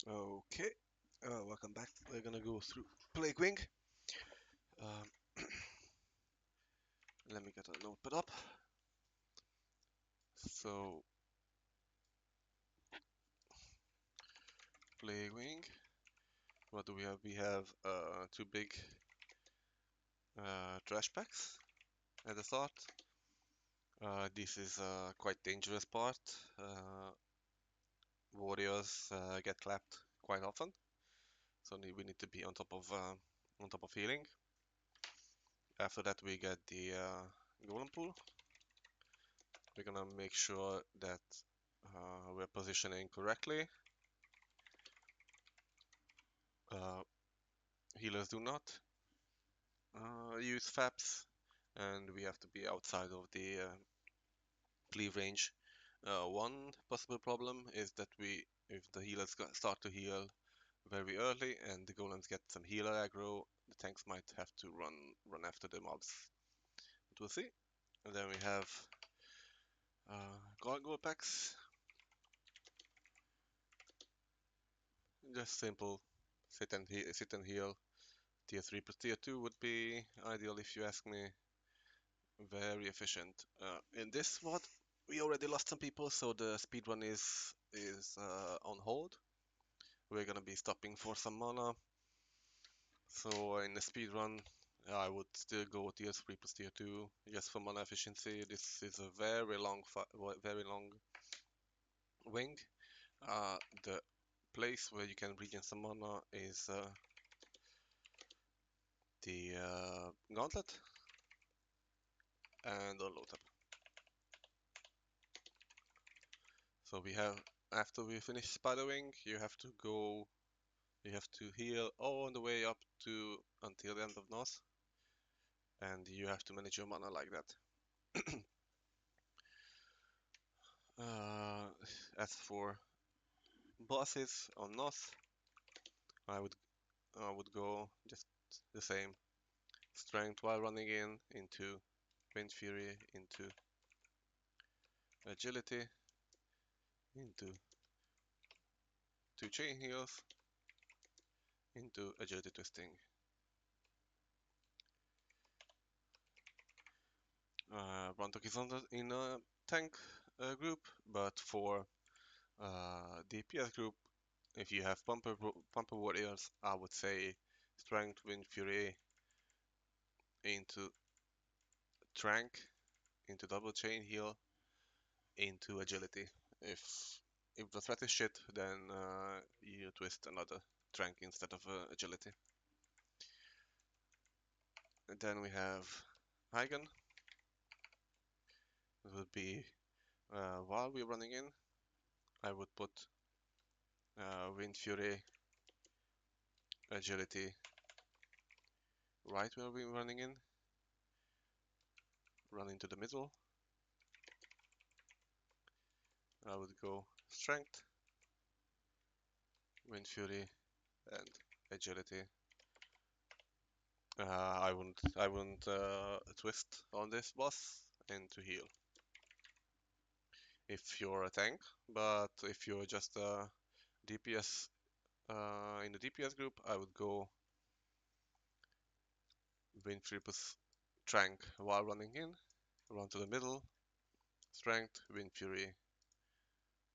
Okay, welcome back. We're gonna go through Plague Wing. Um, Let me get a notepad up. So, Plague Wing. What do we have? We have two big trash packs at the start. This is a quite dangerous part. Uh, Warriors get clapped quite often, so we need to be on top of healing. After that, we get the golem pool. We're gonna make sure that we're positioning correctly. Uh, Healers do not use FAPs, and we have to be outside of the cleave range. One possible problem is that if the healers start to heal very early and the golems get some healer aggro, the tanks might have to run after the mobs. But we'll see. And then we have gargoyle packs. Just simple sit and heal. Tier 3 plus tier 2 would be ideal if you ask me. Very efficient. In this mod, we already lost some people, so the speedrun is on hold. We're gonna be stopping for some mana. So in the speedrun, I would still go tier 3 plus tier 2 just for mana efficiency. This is a very long wing. The place where you can regen some mana is the gauntlet and the low tab. So we have, after we finish spider wing, you have to go. You have to heal all the way up to until the end of North, and you have to manage your mana like that. uh, as for bosses on North, I would I would go just the same strength while running into Wind Fury, into agility, into two chain heals, into agility twisting. Brantok is in a tank group, but for DPS group, if you have pumper warriors, I would say strength, wind fury into trank, into double chain heal, into agility. If if the threat is shit, then you twist another trank instead of agility. And then we have Hagen. It would be while we're running in, I would put wind fury, agility right where we're running in, run into the middle. I would go strength, wind fury, and agility. I wouldn't twist on this boss and to heal if you're a tank, but if you're just a DPS in the DPS group, I would go wind fury plus trank while running in, run to the middle, strength, wind fury,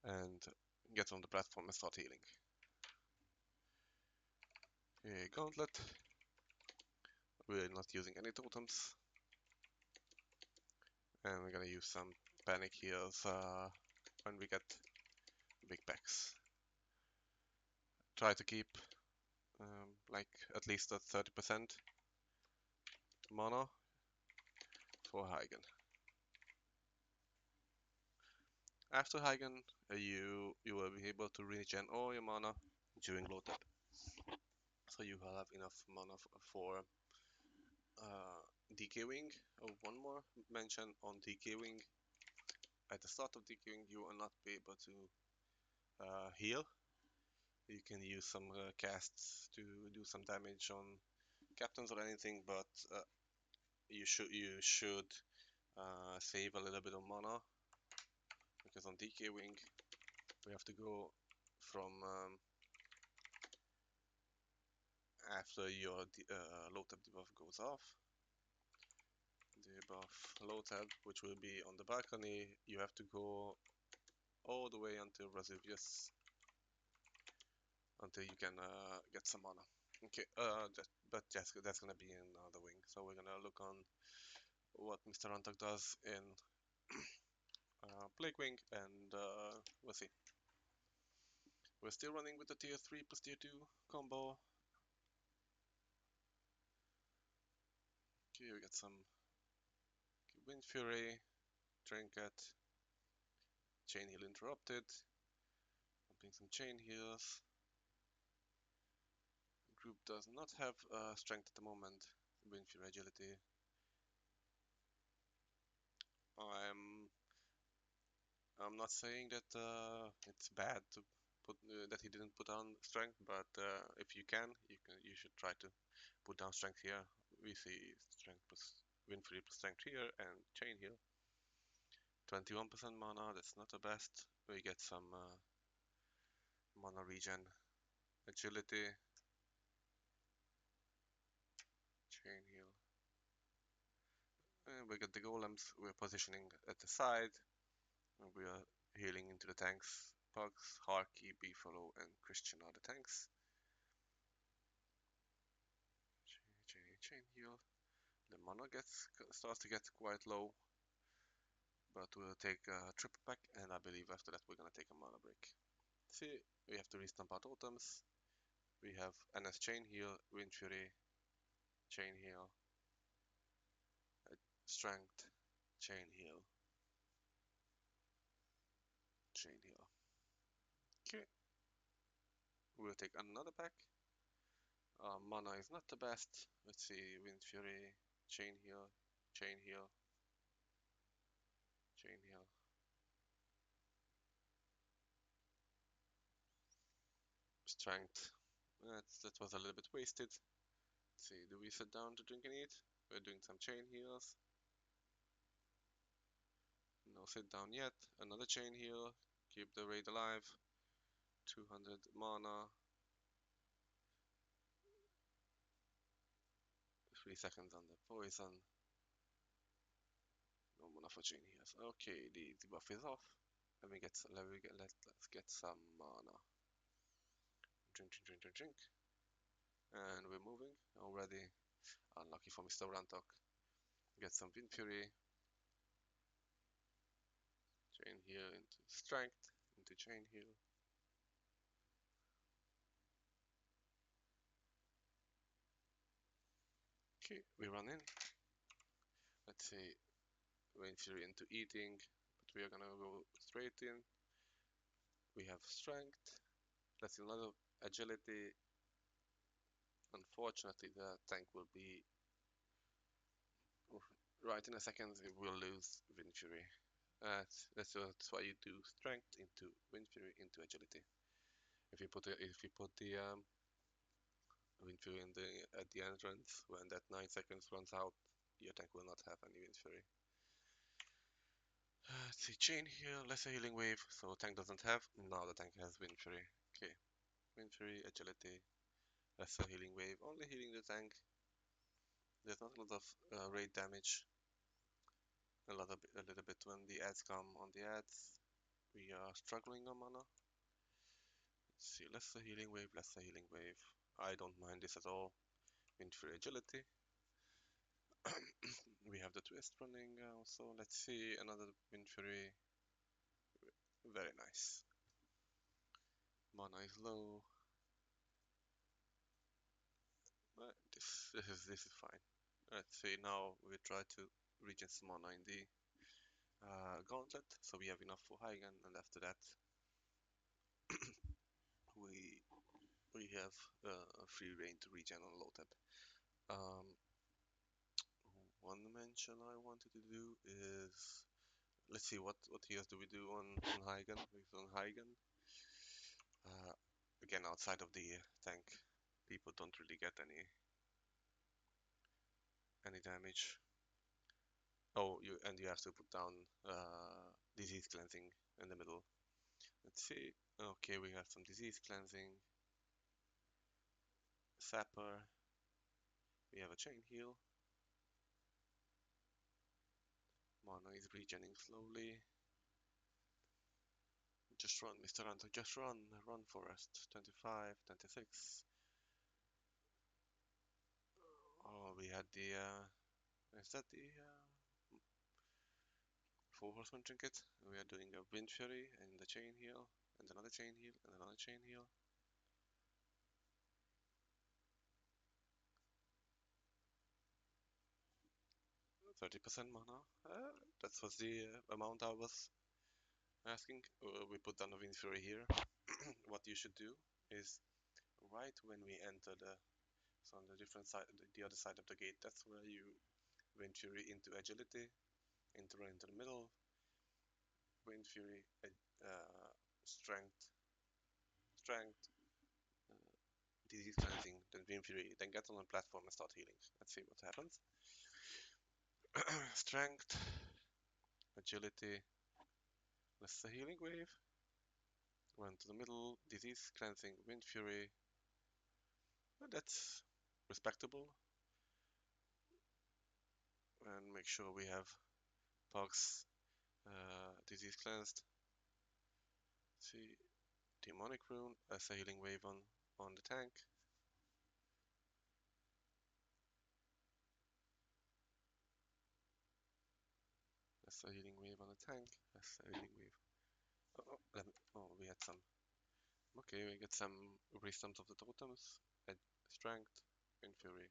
and get on the platform and start healing. A gauntlet. We're not using any totems. And we're gonna use some panic heals when we get big packs. Try to keep like at least a 30% mana for Hagen. After Hagen, you will be able to regen all your mana during low tap. So you will have enough mana for DK Wing. One more mention on DK Wing. At the start of DK Wing, you will not be able to heal. You can use some casts to do some damage on captains or anything, but you should save a little bit of mana, because on DK Wing we have to go from after your low tab debuff goes off. Debuff low tab, which will be on the balcony. You have to go all the way until Vesuvius, until you can get some mana. Okay, but that's gonna be in the wing. So we're gonna look on what Mr. Rantak does in Plague Wing, and we'll see. We're still running with the tier 3 plus tier 2 combo. Okay, we got some Wind Fury, Trinket, Chain Heal interrupted, pumping some Chain Heals. Group does not have strength at the moment. Wind Fury agility. I'm not saying that it's bad to put that he didn't put on strength, but if you should try to put down strength here. We see strength plus Wind Fury plus strength here and Chain Heal. 21% mana, that's not the best. We get some mana regen, agility, Chain Heal. And we get the golems. We're positioning at the side. We are healing into the tanks. Pugs, Harky, Beefalo, and Christian are the tanks. Chain Heal. The mana starts to get quite low, but we'll take a triple pack, and I believe after that we're gonna take a mana break. See, we have to restamp our totems. We have NS Chain Heal, Wind Fury, Chain Heal, Strength, Chain Heal, Chain Heal. Okay, we'll take another pack. Mana is not the best. Let's see, Wind Fury, Chain Heal, Chain Heal, Chain Heal. Strength. That was a little bit wasted. Let's see, do we sit down to drink and eat? We're doing some Chain Heals. No sit down yet. Another Chain Heal. Keep the raid alive. 200 mana. 3 seconds on the poison. No mana for Chain Heals. Okay, the debuff is off. Let's get some mana. Drink. And we're moving already. Unlucky for Mr. Rantok. Get some Wind Fury. Chain Heal into Strength. Into Chain Heal. Okay, we run in. Let's see. Wind Fury into Eating. But we are gonna go straight in. We have Strength. Let's see, a lot of Agility. Unfortunately, the tank will be right in a second. It will lose Wind Fury. That's why you do Strength into Wind Fury into Agility. If you put the Wind Fury at the entrance, when that 9 seconds runs out, your tank will not have any Wind Fury. Let's see, Chain Heal, Lesser Healing Wave, so tank doesn't have. Now the tank has Wind Fury. Okay, Wind Fury, Agility, Lesser Healing Wave, only healing the tank. There's not a lot of raid damage. A little bit when the ads come on the ads. We are struggling on mana. Let's see, Lesser Healing Wave, Lesser Healing Wave. I don't mind this at all. Wind Fury, Agility. We have the twist running also. Let's see, another Wind Fury. Very nice. Mana is low. But this is fine. Let's see, now we try to regen some mana in the gauntlet, so we have enough for Heigen, and after that we have free reign to regen on low tab. One mention I wanted to do is, let's see what heals do we do on Heigen. On Heigen, again outside of the tank, people don't really get any damage. Oh, you have to put down disease cleansing in the middle. Let's see. Okay, we have some disease cleansing. Sapper. We have a chain heal. Mana is regening slowly. Just run, Mr. Hunter, just run. Run, Forest. 25, 26. Oh, we had the, is that the, Four Horseman trinket? We are doing a Wind Fury and the chain heal, and another chain heal, and another chain heal. 30% mana. That was the amount I was asking. We put down a Wind Fury here. What you should do is right when we enter so on the different side, the other side of the gate, that's where you Wind Fury into agility, into the middle, Wind Fury, strength, disease cleansing, then Wind Fury, then get on the platform and start healing. Let's see what happens. Strength, agility, let's the healing wave. Went to the middle, disease cleansing, Wind Fury. Well, that's respectable. And make sure we have Pugs disease cleansed. See, demonic rune as a healing wave on the tank. That's a healing wave on the tank. That's a healing wave. Oh, we had some. Okay, we get some restamps of the totems. Add strength, and fury.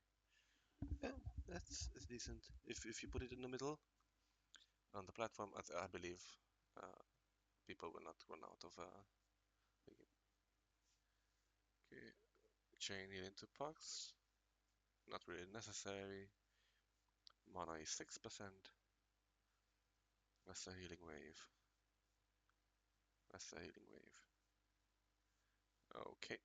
Yeah, that's decent. If you put it in the middle on the platform, I believe people will not run out of. Okay, chain heal into pucks. Not really necessary. Mana is 6%. That's a healing wave. That's a healing wave. Okay.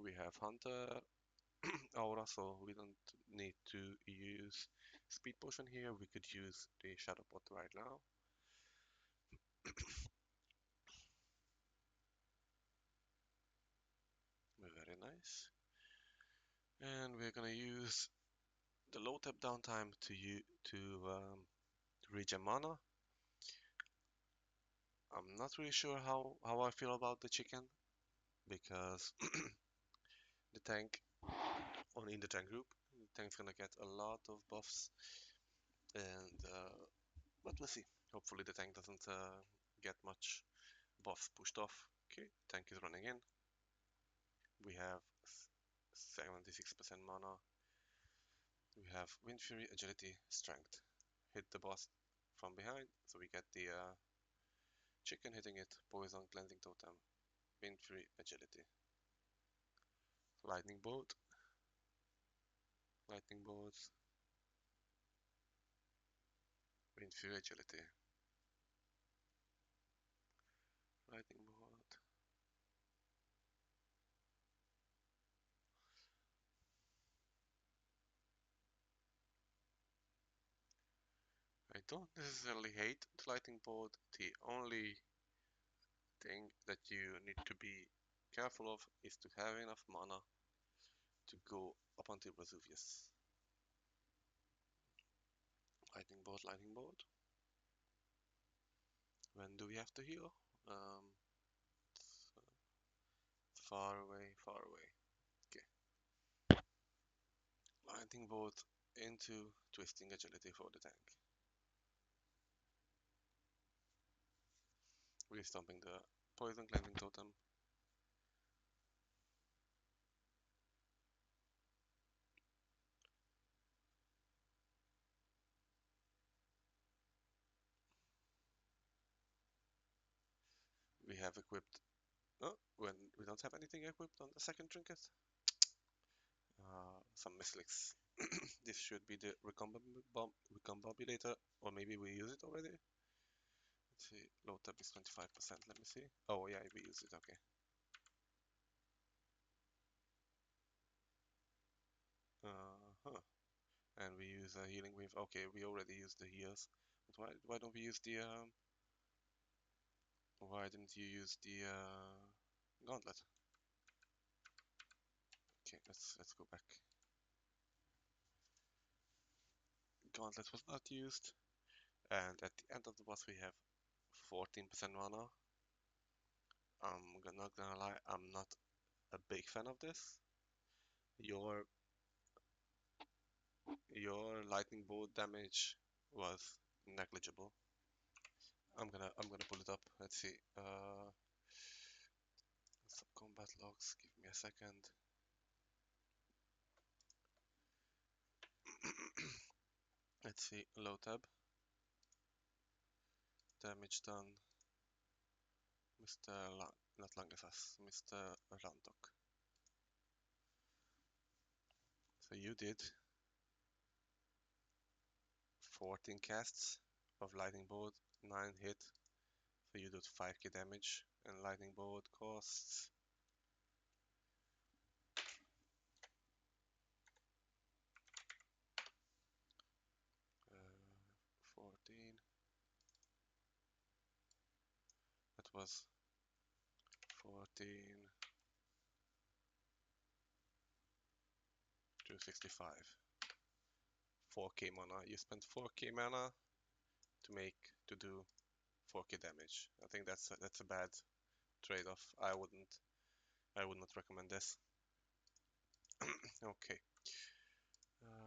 We have Hunter Aura, so we don't need to use Speed Potion here. We could use the Shadow Pot right now. Very nice. And we're gonna use the low tap downtime to regen mana. I'm not really sure how I feel about the chicken because the tank in the tank group, the tank's gonna get a lot of buffs, and but we'll see. Hopefully the tank doesn't get much buffs pushed off. Okay, tank is running in. We have 76% mana. We have Wind Fury, Agility, Strength. Hit the boss from behind, so we get the chicken hitting it, Poison, Cleansing Totem, Wind Fury, Agility. Lightning Bolt. Lightning Bolts. Wind Fury, Agility. Lightning Bolt. I don't necessarily hate the Lightning Bolt. The only thing that you need to be careful of is to have enough mana to go up until Vesuvius. Lightning Bolt, Lightning Bolt. When do we have to heal? It's far away, far away. Okay. Lightning Bolt into Twisting Agility for the tank. Restomping the Poison Cleansing Totem. We have equipped. Oh, when we don't have anything equipped on the second trinket. Some misclicks. This should be the recombobulator, or maybe we use it already. Let's see, load tab is 25%. Let me see. Oh yeah, we use it. Okay. Huh. And we use a healing wave. Okay, we already used the heals. But why don't we use the Why didn't you use the gauntlet? Okay, let's go back. Gauntlet was not used, and at the end of the boss we have 14% mana. Not gonna lie, I'm not a big fan of this. Your lightning bolt damage was negligible. I'm gonna pull it up. Let's see. Some combat logs. Give me a second. Let's see. Low tab. Damage done. Mr. Not Langesas. Mr. Rantok. So you did 14 casts of lightning bolt, 9 hit. So you did 5k damage, and lightning bolt costs 14. That was 14 to 65. 4k mana. You spent 4k mana to do 4k damage. I think that's a bad trade-off. I would not recommend this. Okay.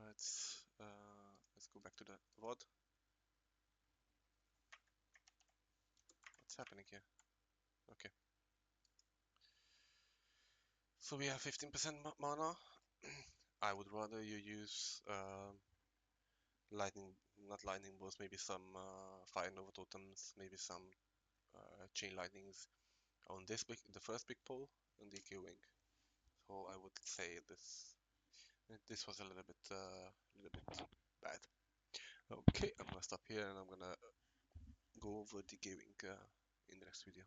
Let's go back to the VOD. What's happening here? Okay. So we have 15% mana. I would rather you use lightning, not lightning bolts, maybe some fire nova totems, maybe some chain lightnings on the first big pole and the queuing. So I would say this was a little bit bad. Okay, I'm gonna stop here and I'm gonna go over the queuing in the next video.